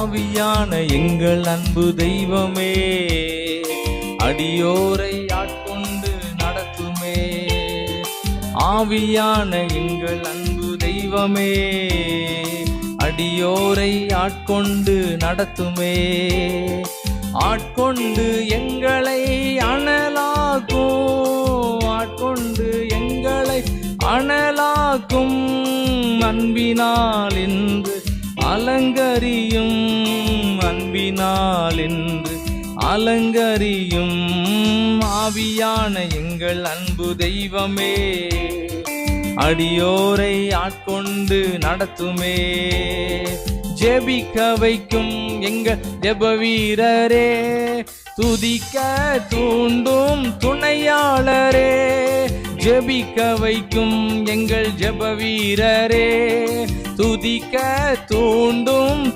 ஆவியான எங்கள் அன்பு தெய்வமே, அடியோரை ஆட்கொண்டு நடத்துமே. ஆவியான எங்கள் அன்பு தெய்வமே, அடியோரை ஆட்கொண்டு நடத்துமே. ஆட்கொண்டு எங்களை அனலாக்கும், ஆட்கொண்டு எங்களை அனலாக்கும். அன்பினால் என்று அலங்கரியும், அன்பினால் என்று அலங்கரியும். ஆவியான எங்கள் அன்பு தெய்வமே, அடியோரை ஆட்கொண்டு நடத்துமே. ஜெபிக்க வைக்கும் எங்கள் ஜெப வீரரே, துதிக்க தூண்டும் துணையாளரே. ஜெபிக்க வைக்கும் எங்கள் ஜெப வீரரே, துதிக்க தூண்டும்